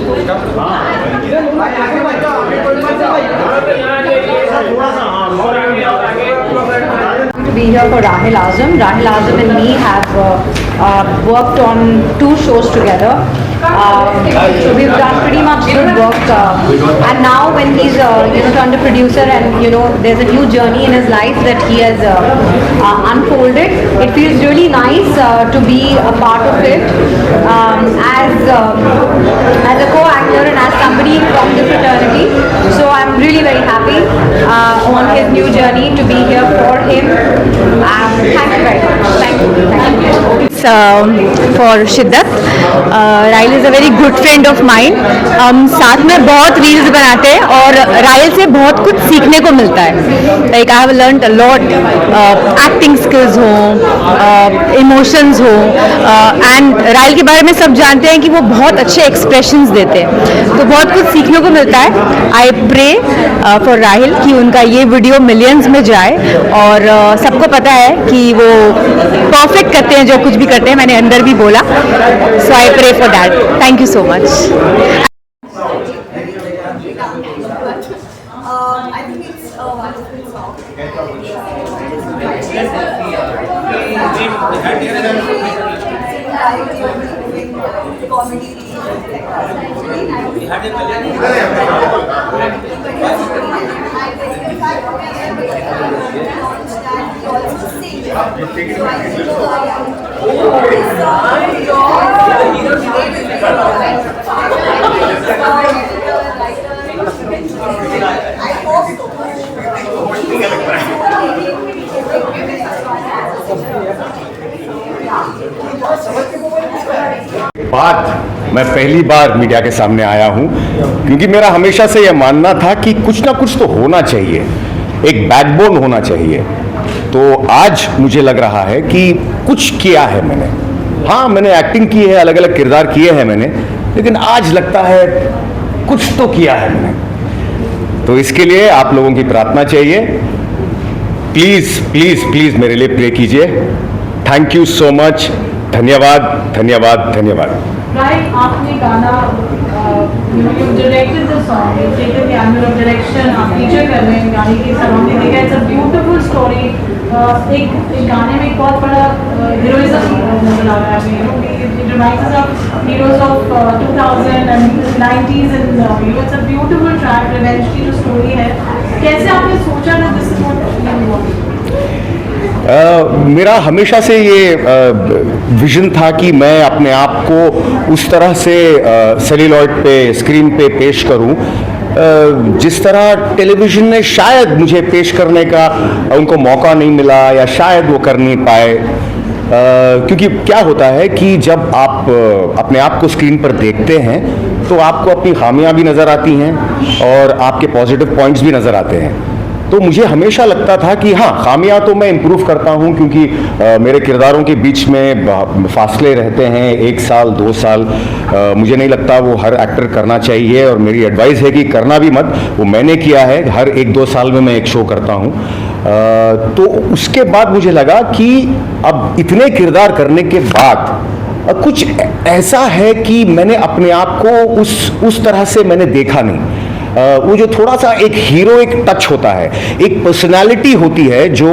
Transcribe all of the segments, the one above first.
To be here for Rahil Azam. Rahil Azam and me have worked on 2 shows together. So we've done pretty much good work. And now when he's turned a producer and there's a new journey in his life that he has unfolded, it feels really nice to be a part of it as a co-actor and as somebody from the fraternity. So I'm really very happy on his new journey to be here for him. Thank you very much. Thank you. For Shiddat. Rahil is a very good friend of mind. हम साथ में बहुत reels बनाते हैं और राहिल से बहुत कुछ सीखने को मिलता है. Like I have learned a lot. Acting skills हो, इमोशंस हो, एंड राहिल के बारे में सब जानते हैं कि वो बहुत अच्छे एक्सप्रेशंस देते हैं, तो बहुत कुछ सीखने को मिलता है. आई प्रे फॉर राहिल कि उनका ये वीडियो मिलियंस में जाए और सबको पता है कि वो परफेक्ट करते हैं जो कुछ भी करते हैं. मैंने अंदर भी बोला. So I pray for that. Thank you so much. I think it's a wonderful song. Comedy. बात मैं पहली बार मीडिया के सामने आया हूं क्योंकि मेरा हमेशा से यह मानना था कि कुछ ना कुछ तो होना चाहिए, एक बैकबोन होना चाहिए. तो आज मुझे लग रहा है कि कुछ किया है मैंने. हाँ, मैंने एक्टिंग की है, अलग अलग किरदार किए हैं मैंने, लेकिन आज लगता है कुछ तो किया है मैंने. तो इसके लिए आप लोगों की प्रार्थना चाहिए. प्लीज प्लीज प्लीज मेरे लिए प्रे कीजिए. Thank you so much. धन्यवाद धन्यवाद धन्यवाद. Right, आपने गाना you directed the song, you taken the angle of direction, आप फीचर कर रहे हैं गाने के सराउंडिंग. देखा इट्स अ ब्यूटीफुल स्टोरी. एक गाने में एक बहुत बड़ा हीरोइज्म नजर आ रहा है. It reminds us of heroes of 2000 and 90s and it's a beautiful track. Revenge की जो स्टोरी है, कैसे आपने सोचा ना this is what you want? मेरा हमेशा से ये विजन था कि मैं अपने आप को उस तरह से सेल्यूलॉइड पे, स्क्रीन पे पेश करूं जिस तरह टेलीविज़न ने शायद मुझे पेश करने का उनको मौका नहीं मिला या शायद वो कर नहीं पाए. क्योंकि क्या होता है कि जब आप अपने आप को स्क्रीन पर देखते हैं तो आपको अपनी खामियां भी नज़र आती हैं और आपके पॉजिटिव पॉइंट्स भी नज़र आते हैं. तो मुझे हमेशा लगता था कि हाँ, खामियां तो मैं इम्प्रूव करता हूं क्योंकि मेरे किरदारों के बीच में फासले रहते हैं 1 साल 2 साल. मुझे नहीं लगता वो हर एक्टर करना चाहिए और मेरी एडवाइस है कि करना भी मत. वो मैंने किया है, हर 1-2 साल में मैं एक शो करता हूं. तो उसके बाद मुझे लगा कि अब इतने किरदार करने के बाद कुछ ऐसा है कि मैंने अपने आप को उस तरह से मैंने देखा नहीं. वो जो थोड़ा सा एक हीरोइक टच होता है, एक पर्सनालिटी होती है जो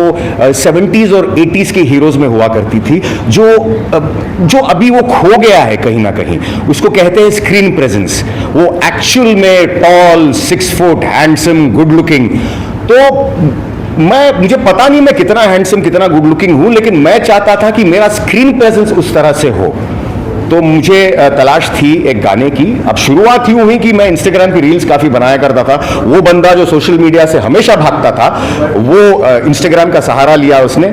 70s और 80s के हीरोज में हुआ करती थी, जो अभी वो खो गया है कहीं ना कहीं. उसको कहते हैं स्क्रीन प्रेजेंस. वो एक्चुअल में tall, 6 foot, handsome, good looking. तो मुझे पता नहीं मैं कितना हैंडसम, कितना गुड लुकिंग हूं, लेकिन मैं चाहता था कि मेरा स्क्रीन प्रेजेंस उस तरह से हो. तो मुझे तलाश थी एक गाने की. अब शुरुआत यूं हुई कि मैं इंस्टाग्राम की रील्स काफ़ी बनाया करता था. वो बंदा जो सोशल मीडिया से हमेशा भागता था, वो इंस्टाग्राम का सहारा लिया उसने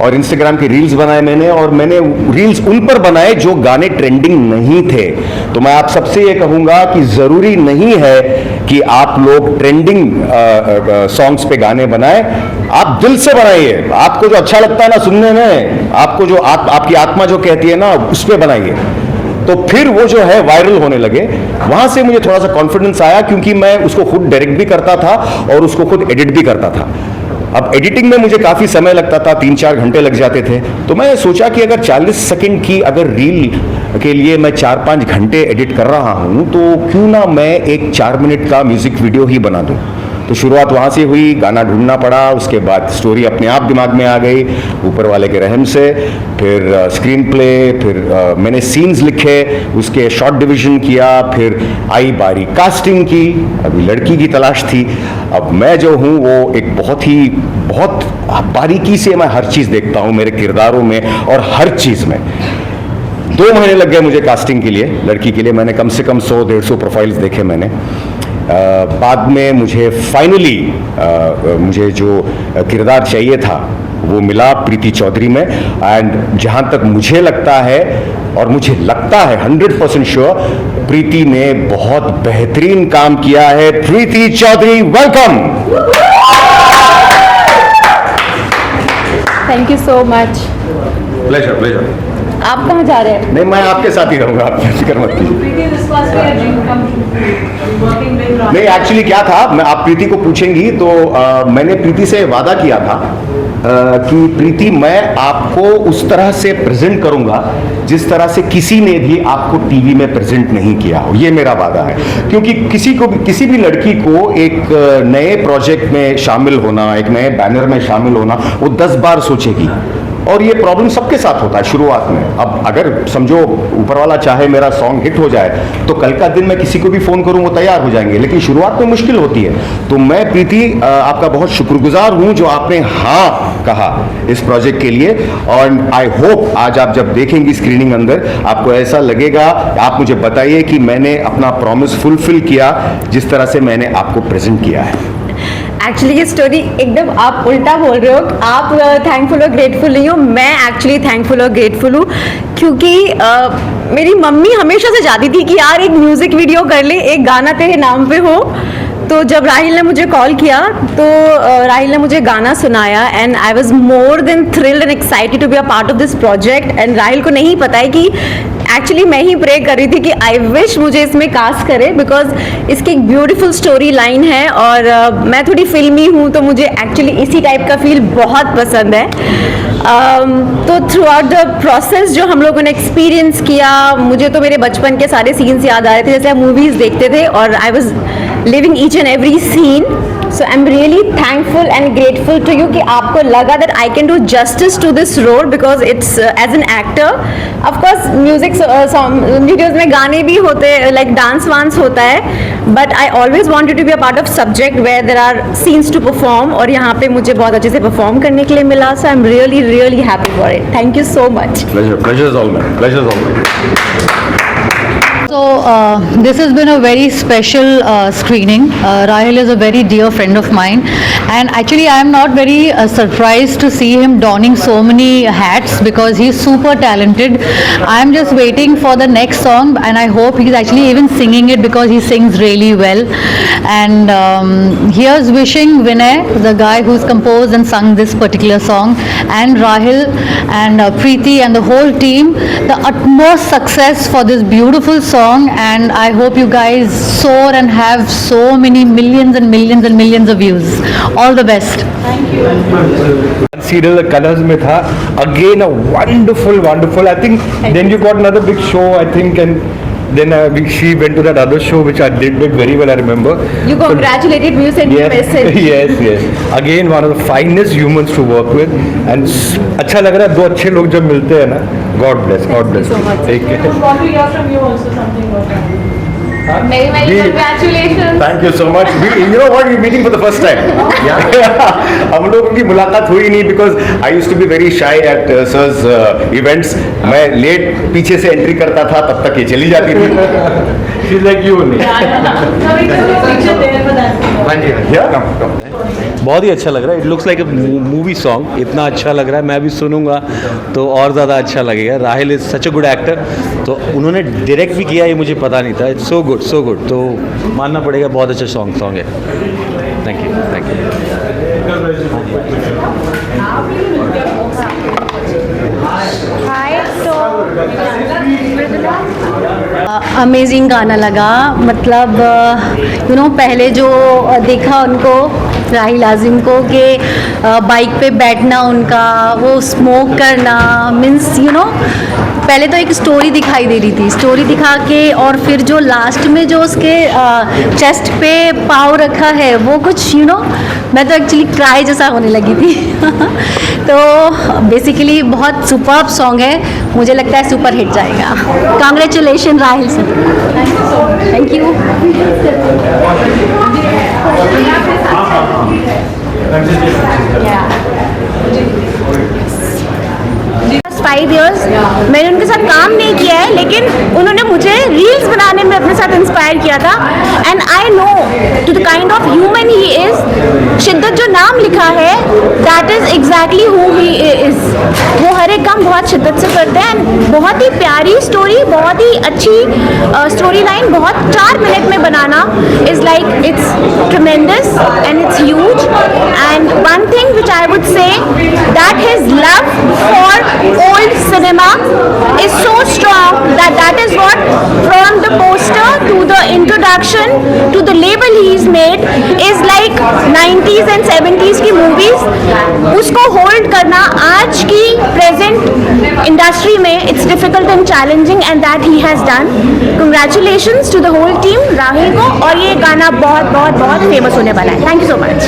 और इंस्टाग्राम की रील्स बनाए मैंने. और मैंने रील्स उन पर बनाए जो गाने ट्रेंडिंग नहीं थे. तो मैं आप सबसे ये कहूँगा कि ज़रूरी नहीं है कि आप लोग ट्रेंडिंग सॉन्ग्स पे गाने बनाएं. आप दिल से बनाइए. आपको जो अच्छा लगता है ना सुनने में, आपको जो आपकी आत्मा जो कहती है ना, उस पर बनाइए. तो फिर वो जो है वायरल होने लगे. वहां से मुझे थोड़ा सा कॉन्फिडेंस आया क्योंकि मैं उसको खुद डायरेक्ट भी करता था और उसको खुद एडिट भी करता था. अब एडिटिंग में मुझे काफ़ी समय लगता था, 3-4 घंटे लग जाते थे। तो मैं सोचा कि अगर 40 सेकंड की अगर रील के लिए मैं 4-5 घंटे एडिट कर रहा हूँ, तो क्यों ना मैं एक 4 मिनट का म्यूज़िक वीडियो ही बना दूँ। तो शुरुआत वहाँ से हुई, गाना ढूंढना पड़ा, उसके बाद स्टोरी अपने आप दिमाग में आ गई ऊपर वाले के रहम से, फिर स्क्रीन प्ले, फिर मैंने सीन्स लिखे, उसके शॉर्ट डिवीजन किया, फिर आई बारी कास्टिंग की। अभी लड़की की तलाश थी। अब मैं जो हूँ वो एक बहुत बारीकी से मैं हर चीज़ देखता हूँ मेरे किरदारों में और हर चीज़ में। 2 महीने लग गए मुझे कास्टिंग के लिए, लड़की के लिए। मैंने कम से कम 100-150 प्रोफाइल्स देखे मैंने। बाद में मुझे फाइनली मुझे जो किरदार चाहिए था वो मिला प्रीति चौधरी में। एंड जहाँ तक मुझे लगता है, और मुझे लगता है 100% श्योर, प्रीति ने बहुत बेहतरीन काम किया है। Preeti Chaudhary, welcome. Thank you so much. Pleasure. आप कहाँ जा रहे हैं? नहीं, मैं आपके साथ ही रहूंगा, आप फिक्र मत कीजिए। Preeti, this must be a dream come true. Working with Rahul. नहीं, एक्चुअली क्या था, मैं आप प्रीति को पूछेंगी तो मैंने प्रीति से वादा किया था कि प्रीति, मैं आपको उस तरह से प्रेजेंट करूंगा जिस तरह से किसी ने भी आपको टीवी में प्रेजेंट नहीं किया हो। ये मेरा वादा है। क्योंकि किसी भी लड़की को एक नए प्रोजेक्ट में शामिल होना, एक नए बैनर में शामिल होना, वो 10 बार सोचेगी। और ये प्रॉब्लम सबके साथ होता है शुरुआत में। अब अगर समझो ऊपर वाला चाहे मेरा सॉन्ग हिट हो जाए, तो कल का दिन मैं किसी को भी फ़ोन करूं वो तैयार हो जाएंगे, लेकिन शुरुआत में मुश्किल होती है। तो मैं प्रीति आपका बहुत शुक्रगुजार हूं जो आपने हाँ कहा इस प्रोजेक्ट के लिए। और आई होप आज आप जब देखेंगी स्क्रीनिंग अंदर, आपको ऐसा लगेगा। आप मुझे बताइए कि मैंने अपना प्रॉमिस फुलफिल किया जिस तरह से मैंने आपको प्रेजेंट किया है। एक्चुअली ये स्टोरी एकदम आप उल्टा बोल रहे हो। आप थैंकफुल और ग्रेटफुल नहीं हो, मैं एक्चुअली थैंकफुल और ग्रेटफुल हूँ। क्योंकि मेरी मम्मी हमेशा से चाहती थी कि यार एक म्यूज़िक वीडियो कर ले, एक गाना तेरे नाम पे हो। तो जब राहिल ने मुझे कॉल किया तो राहिल ने मुझे गाना सुनाया and I was more than thrilled and excited to be a part of this project. And Rahil को नहीं पता है कि एक्चुअली मैं ही प्रे कर रही थी कि आई विश मुझे इसमें कास्ट करे, बिकॉज इसकी एक ब्यूटीफुल स्टोरी लाइन है और मैं थोड़ी फिल्मी हूँ तो मुझे एक्चुअली इसी टाइप का फील बहुत पसंद है। तो थ्रू आउट द प्रोसेस जो हम लोगों ने एक्सपीरियंस किया, मुझे तो मेरे बचपन के सारे सीन्स याद आ रहे थे, जैसे हम मूवीज़ देखते थे और I was living each and every scene. So I am really thankful and grateful to you कि आपको लगा that I can do justice to this role, because it's as an actor. Of course music videos में गाने भी होते हैं, like dance वांस होता है, but I always wanted to be a part of subject where there are scenes to perform, और यहाँ पे मुझे बहुत अच्छे से परफॉर्म करने के लिए मिला। So I am really happy for it. Thank you so much. Pleasure is all mine. Pleasure is all mine. So this has been a very special screening. Rahil is a very dear friend of mine, and actually I am not very surprised to see him donning so many hats because he's super talented. I am just waiting for the next song, and I hope he's actually even singing it because he sings really well. And here's wishing Vinay, the guy who's composed and sung this particular song, and Rahil and Preeti and the whole team the utmost success for this beautiful song. And I hope you guys soar and have so many millions and millions and millions of views. All the best. Serial Colors में था, again a wonderful I think then you got another big show I think, and then she went to that other show which I did very well, I remember. You congratulated me, you sent me a message. yes again one of the finest humans to work with, and अच्छा लग रहा है दो अच्छे लोग जब मिलते हैं ना। God bless so much. take I care। would want to hear from you also something about that. Many congratulations. Thank you so much. You know what? We're meeting for the first time. हम लोगों की मुलाकात हुई नहीं because I used to be very shy at sir's events. मैं late पीछे से entry करता था, तब तक ये चली जाती थी। she's like you only। So we can do a picture there for that. Yeah, come. बहुत ही अच्छा लग रहा है। It looks like a movie song. इतना अच्छा लग रहा है, मैं भी सुनूंगा तो और ज़्यादा अच्छा लगेगा। Rahil is such a good actor, तो उन्होंने डायरेक्ट भी किया, ये मुझे पता नहीं था। इट्स सो गुड, तो मानना पड़ेगा बहुत अच्छा सॉन्ग है। Thank you. Hi, so amazing गाना लगा, मतलब पहले जो देखा उनको राहिल आज़िम को कि बाइक पे बैठना उनका, वो स्मोक करना, मीन्स पहले तो एक स्टोरी दिखाई दे रही थी, स्टोरी दिखा के और फिर जो लास्ट में जो उसके चेस्ट पे पाँव रखा है वो कुछ मैं तो एक्चुअली क्राई जैसा होने लगी थी तो बेसिकली बहुत सुपर्ब सॉन्ग है, मुझे लगता है सुपर हिट जाएगा। Congratulation Rahil sir, thank you. Five years मैंने उनके साथ काम नहीं किया है, लेकिन उन्होंने मुझे रील्स बनाने में अपने साथ इंस्पायर किया था। And I know to the kind of human he is. शिद्दत जो नाम लिखा है that is exactly who he is. वो हर एक काम बहुत शिद्दत से करते हैं एंड बहुत ही प्यारी स्टोरी, बहुत ही अच्छी स्टोरी लाइन, बहुत 4 मिनट में बनाना is like it's tremendous and it's huge. And one thing which I would say that his love for old cinema is so strong that is what from the poster to the introduction to the label he's made is like 90s and 70s की movies, उसको hold करना आज की present industry में it's difficult and challenging and that he has done. Congratulations to the whole team, Rahil को, और ये गाना बहुत बहुत बहुत famous होने वाला है। Thank you so much.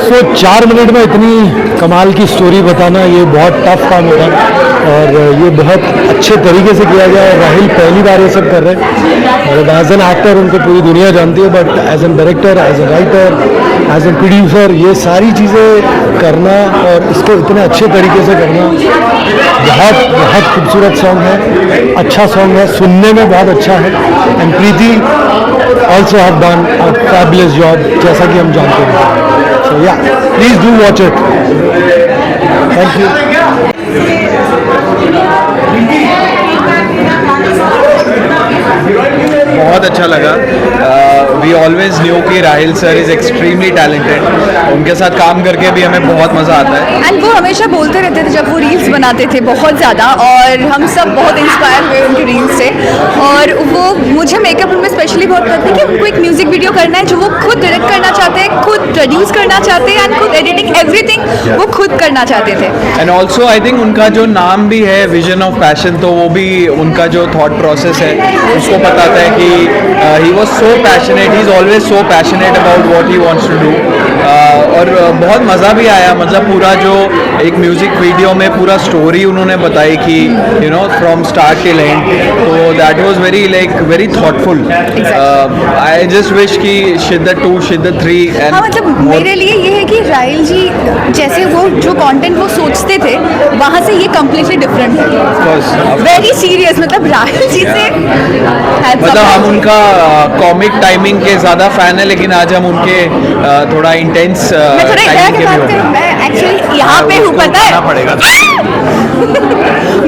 तो 4 मिनट में इतनी कमाल की स्टोरी बताना ये बहुत टफ काम होता है और ये बहुत अच्छे तरीके से किया गया है। राहिल पहली बार ये सब कर रहे हैं और एज एन एक्टर उनको पूरी दुनिया जानती है, but as an director, as a writer, as an producer, ये सारी चीज़ें करना और इसको इतने अच्छे तरीके से करना, बहुत बहुत खूबसूरत सॉन्ग है, अच्छा सॉन्ग है, सुनने में बहुत अच्छा है। And Preeti also have done a fabulous job, जैसा कि हम जानते हैं। सो या please do watch it. Thank you. बहुत अच्छा लगा। वी ऑलवेज न्यू कि Rahil sir is extremely talented, उनके साथ काम करके भी हमें बहुत मज़ा आता है। एंड वो हमेशा बोलते रहते थे जब वो रील्स बनाते थे बहुत ज़्यादा, और हम सब बहुत इंस्पायर हुए उनकी रील्स से। और वो मुझे मेकअप में स्पेशली बहुत करते कि उनको एक म्यूजिक वीडियो करना है जो वो खुद डायरेक्ट करना चाहते हैं, खुद प्रोड्यूस करना चाहते हैं एंड खुद एडिटिंग एवरीथिंग वो खुद करना चाहते थे। एंड ऑल्सो आई थिंक उनका जो नाम भी है विजन ऑफ पैशन, तो वो भी उनका जो थॉट प्रोसेस है उसको बताता है कि he was so passionate, he is always so passionate about what he wants to do. और बहुत मज़ा भी आया, मतलब पूरा जो एक म्यूज़िक वीडियो में पूरा स्टोरी उन्होंने बताई कि फ्रॉम स्टार्ट टिल एंड, तो that was very thoughtful. I just wish कि शिद्दत 2, शिद्दत 3 एंड मतलब मेरे लिए ये है कि राहिल जी जैसे वो जो कंटेंट वो सोचते थे वहाँ से ये कम्प्लीटली डिफरेंट है, वेरी सीरियस। मतलब राहिल जी से मतलब हम उनका कॉमिक टाइमिंग के ज़्यादा फ़ैन है, लेकिन आज हम उनके थोड़ा इंटेंस टाइमिंग के भी होते हैं। मैं एक्चुअली यहाँ पे हूँ, पता है पड़ेगा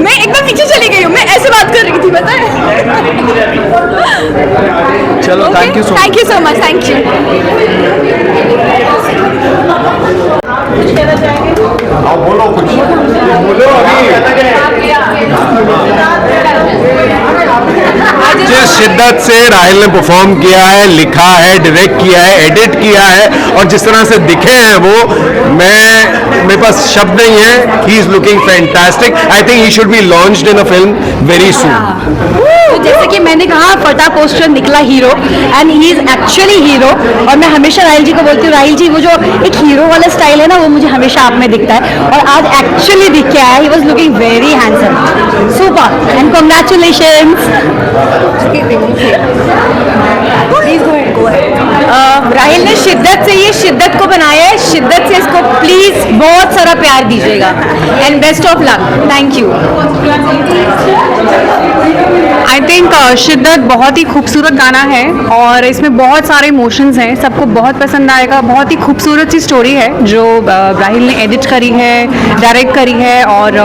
मैं एकदम पीछे चली गई हूँ, मैं ऐसे बात कर रही थी, पता है। चलो thank you so much, thank you. बोलो कुछ, बोलो जिस शिद्दत से राहिल ने परफॉर्म किया है, लिखा है, डायरेक्ट किया है, एडिट किया है और जिस तरह से दिखे हैं वो, मेरे पास शब्द नहीं है। He is looking fantastic. I think he should be launched in a film very soon. तो जैसे कि मैंने कहा, फटा पोस्टर निकला hero and he is actually hero. और मैं हमेशा राहिल जी को बोलती हूँ, राहिल जी वो जो एक हीरो वाला स्टाइल है ना, वो मुझे हमेशा आप में दिखता है और आज एक्चुअली दिख के आया। He was looking very handsome, super and congratulations. Rahil ने शिद्दत से ये शिद्दत को बनाया है, शिद्दत से इसको प्लीज बहुत सारा प्यार दीजिएगा and best of luck. Thank you. I think शिद्दत बहुत ही खूबसूरत गाना है और इसमें बहुत सारे इमोशंस हैं, सबको बहुत पसंद आएगा। बहुत ही खूबसूरत सी स्टोरी है जो राहिल ने एडिट करी है, डायरेक्ट करी है और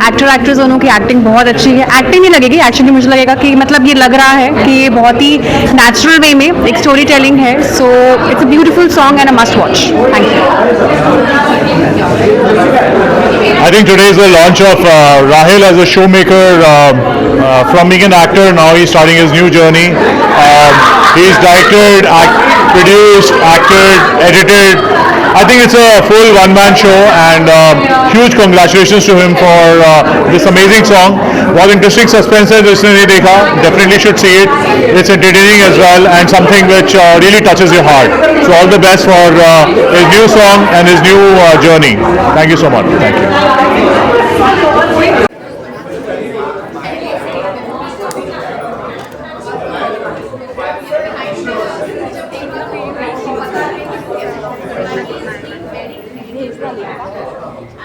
एक्टर एक्ट्रेस दोनों की एक्टिंग बहुत अच्छी है। एक्टिंग नहीं लगेगी, एक्चुअली मुझे लगेगा कि मतलब ये लग रहा है कि ये बहुत ही नेचुरल वे में एक स्टोरी टेलिंग है। So it's a beautiful song and a must watch. Thank you. I think today is the launch of Rahil as a showmaker. From being an actor, now he's starting his new journey. He's directed, produced, acted, edited. I think it's a full one-man show, and huge congratulations to him for this amazing song. बहुत interesting suspense है जिसने नहीं देखा, definitely should see it. It's entertaining as well and something which really touches your heart. So all the best for his new song and his new journey. Thank you so much. Thank you.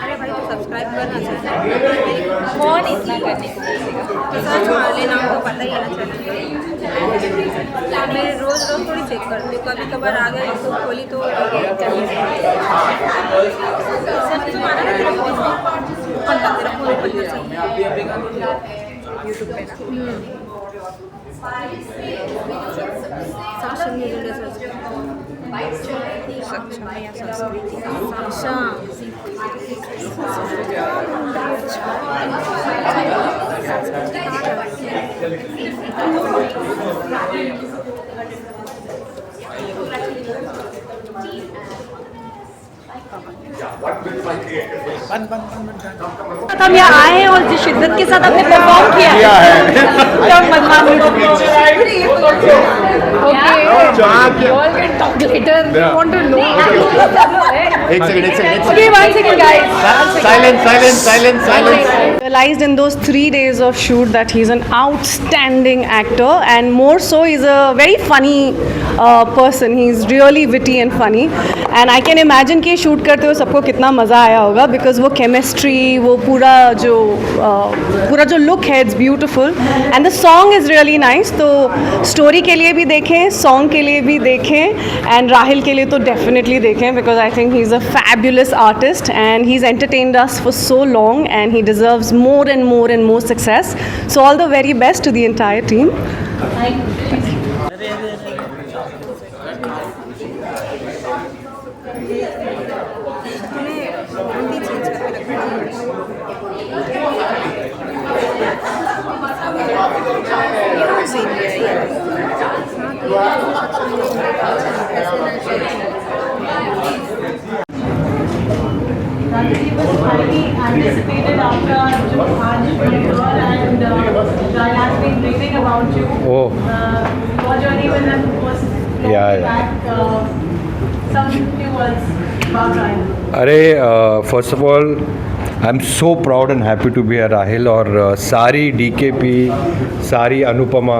अरे भाई तो subscribe करना चाहिए कौन इतना करने तो search मार लेना आपको पता ही आना चाहिए मैं रोज़ थोड़ी चेक करती हूँ कभी कभार आ गया यूट्यूब खोली तो सर्च मारा ना तेरा फोन यूट्यूब पे साक्षर न्यूज़ सर्च सक्षम या संस्कृति हम यहाँ आए हैं और जिस शिद्दत के साथ आपने परफॉर्म किया है Realized in those 3 days of shoot that he's an outstanding actor, and more so he's a very funny person. He's really witty and funny, and I can imagine कि shoot करते हुए सबको कितना मज़ा आया होगा, because वो chemistry, वो पूरा जो look है, it's beautiful, and the song is really nice. तो story के लिए भी देखें, song के लिए भी देखें, and राहिल के लिए तो definitely देखें, because I think he's a fabulous artist and he's entertained us for so long, and he deserves more and more and more success. So all the very best to the entire team. He was highly anticipated after जो आज and Rahil has been raving about you. Oh. Your journey with them was back. Some few words about Rahil. अरे first of all I am so proud and happy to be a Rahil, और सारी DKP, सारी अनुपमा,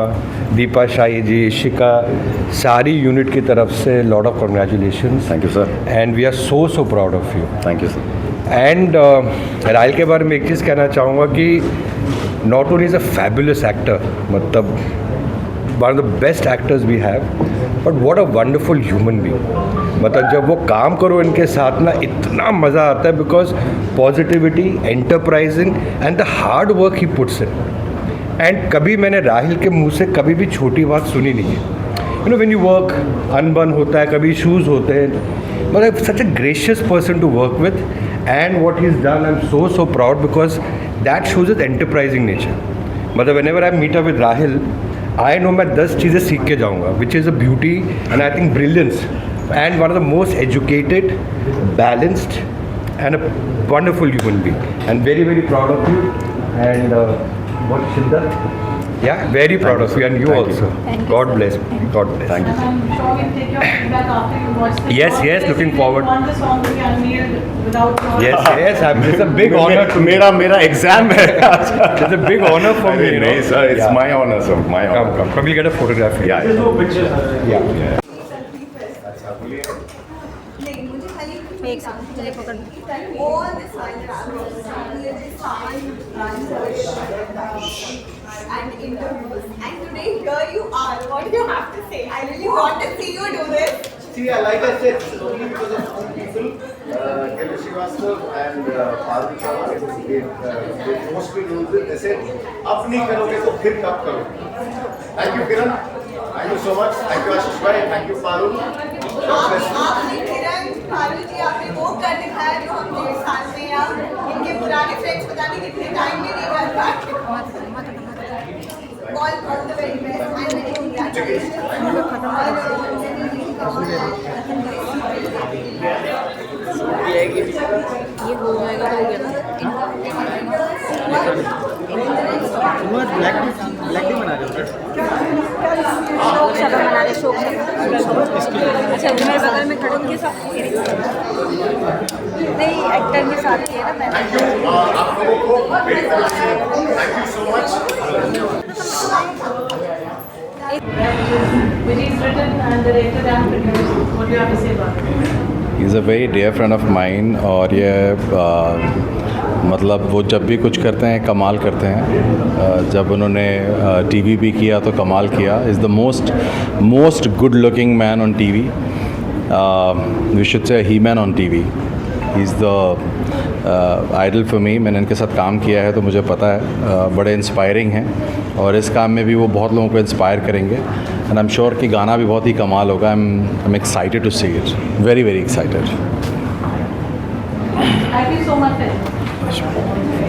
दीपा शाही जी, इशिका, सारी unit की तरफ से lot of congratulation. Thank you sir. And we are so proud of you. Thank you sir. And Rahil के बारे में एक चीज़ कहना चाहूँगा कि not only is a fabulous actor, मतलब one of the best actors we have, but what a wonderful human being. मतलब जब वो काम करो इनके साथ ना, इतना मज़ा आता है, because positivity, enterprising and the hard work he puts in. And कभी मैंने राहिल के मुंह से कभी भी छोटी बात सुनी नहीं है. You know when you work, अनबन होता है, कभी इशूज़ होते हैं, मतलब such a gracious person to work with. And what he is done, I am so proud, because that shows is enterprising nature. मतलब whenever I meet up with Rahil, I know मैं 10 चीज़ें सीख के जाऊँगा, which is a beauty and I think brilliance, and one of the most educated, balanced and a wonderful human being, and very proud of you. And what Siddharth? Yeah, very proud of you, and you also. God bless. God bless. Thank you. I'm sure we'll take your feedback after you watch the Yes, song. yes, looking forward. You want the song to be unveiled without your Yes, it's a big honor to me. मेरा exam है. It's a big honor for me. You know? नहीं sir, it's my honor sir, my honor. Come, we'll get a photograph. Yeah. Yeah. एक second चलिए पकड़ all the and interviews, and today here you are. What do you have to say? I really want to see you do this. See, like I said, it's only because of two people, Kelly Srivastava and Parul Sharma. They forced me to do this. They said, "अब नहीं करोगे तो फिर कब करोगे?" Thank you, Kiran. Thank you so much. Thank you, Ashish bhai. Thank you, Parul. आपने किरण पारुल जी आपने वो कर दिखाया जो हम 1.5 साल में या इनके पुराने फ्रेंड्स पता नहीं कितने टाइम में नहीं कर पाए all the very best and very congratulation ये हो जाएगा तो हो गया ना शोक सभा मना रहे शोक सभा अच्छा मेरे बगल में खड़े उनके साथ नहीं एक्टर के साथ ही है ना मैं Which is written and directed and produced. What do you have to say about it? Is a very dear friend of mine और ये मतलब वो जब भी कुछ करते हैं कमाल करते हैं जब उन्होंने टीवी भी किया तो कमाल किया is the most good looking man on TV we should say he man on TV he is the idol for me मैंने इनके साथ काम किया है तो मुझे पता है बड़े इंस्पायरिंग हैं और इस काम में भी वो बहुत लोगों को इंस्पायर करेंगे एंड आई एम श्योर कि गाना भी बहुत ही कमाल होगा I am excited to see it very very excited Thank you so much.